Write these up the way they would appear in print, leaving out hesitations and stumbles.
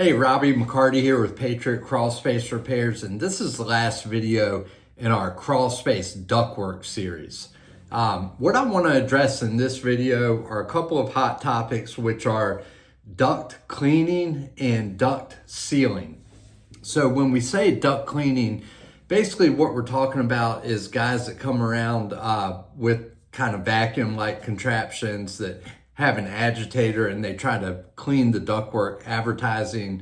Hey, Robbie McCarty here with Patriot Crawl Space Repairs, and this is the last video in our Crawl Space Ductwork series. What I want to address in this video are a couple of hot topics, which are duct cleaning and duct sealing. So when we say duct cleaning, basically what we're talking about is guys that come around with kind of vacuum-like contraptions that have an agitator and they try to clean the ductwork, advertising,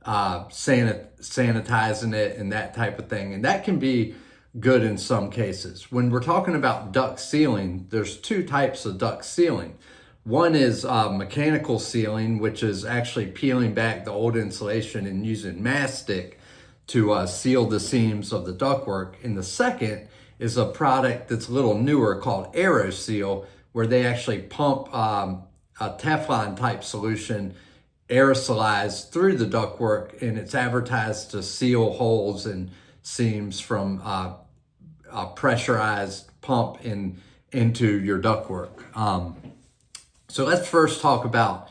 sanitizing it and that type of thing. And that can be good in some cases. When we're talking about duct sealing, there's two types of duct sealing. One is mechanical sealing, which is actually peeling back the old insulation and using mastic to seal the seams of the ductwork. And the second is a product that's a little newer called AeroSeal, where they actually pump a Teflon type solution aerosolized through the ductwork, and it's advertised to seal holes and seams from a pressurized pump into your ductwork. So let's first talk about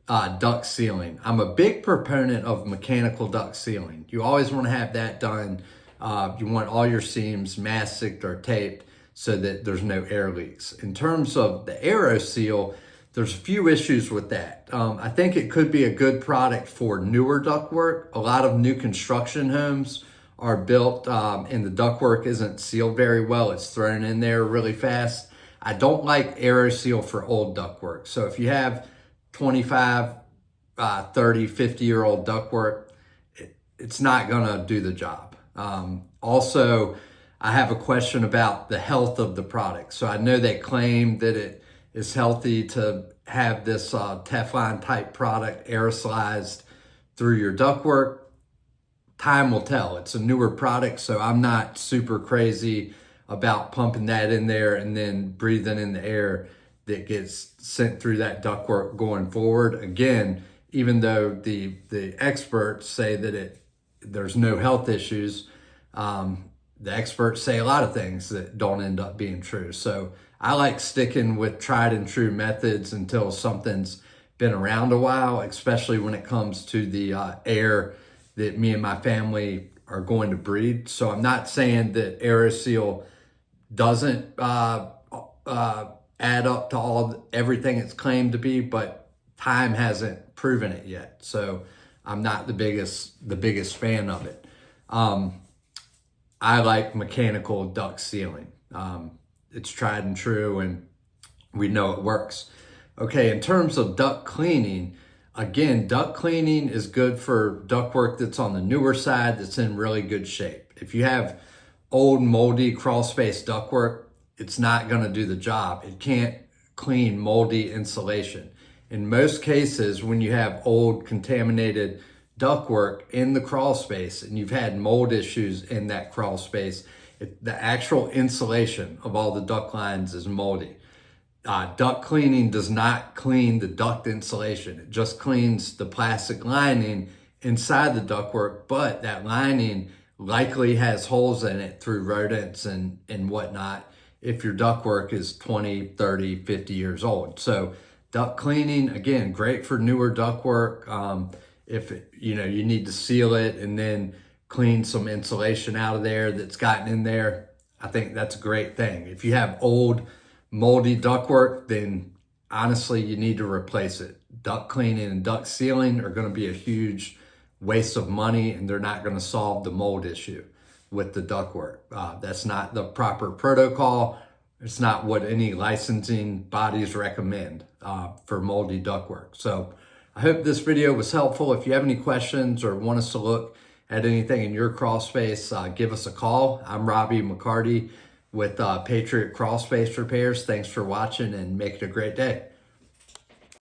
duct sealing. I'm a big proponent of mechanical duct sealing. You always want to have that done. You want all your seams masticed or taped so that there's no air leaks. In terms of the AeroSeal, there's a few issues with that. I think it could be a good product for newer ductwork. A lot of new construction homes are built and the ductwork isn't sealed very well. It's thrown in there really fast. I don't like AeroSeal for old ductwork. So if you have 25, 30, 50-year-old ductwork, it's not gonna do the job. Also, I have a question about the health of the product. So I know they claim that it is healthy to have this Teflon type product aerosolized through your ductwork. Time will tell. It's a newer product, so I'm not super crazy about pumping that in there and then breathing in the air that gets sent through that ductwork going forward. Again, even though the experts say that there's no health issues, the experts say a lot of things that don't end up being true. So I like sticking with tried and true methods until something's been around a while, especially when it comes to the air that me and my family are going to breathe. So I'm not saying that AeroSeal doesn't add up to everything it's claimed to be, but time hasn't proven it yet. So I'm not the biggest fan of it. I like mechanical duct sealing. It's tried and true, and we know it works. Okay, in terms of duct cleaning, again, duct cleaning is good for ductwork that's on the newer side, that's in really good shape. If you have old moldy crawl space ductwork, it's not gonna do the job. It can't clean moldy insulation. In most cases, when you have old contaminated ductwork in the crawl space and you've had mold issues in that crawl space, the actual insulation of all the duct lines is moldy. Duct cleaning does not clean the duct insulation. It just cleans the plastic lining inside the ductwork, but that lining likely has holes in it through rodents and whatnot if your ductwork is 20, 30, 50 years old. So duct cleaning, again, great for newer ductwork. If you need to seal it and then clean some insulation out of there that's gotten in there, I think that's a great thing. If you have old moldy ductwork, then honestly, you need to replace it. Duct cleaning and duct sealing are going to be a huge waste of money, and they're not going to solve the mold issue with the ductwork. That's not the proper protocol. It's not what any licensing bodies recommend for moldy ductwork. So I hope this video was helpful. If you have any questions or want us to look at anything in your crawl space, give us a call. I'm Robbie McCarty with Patriot Crawl Space Repairs. Thanks for watching, and make it a great day.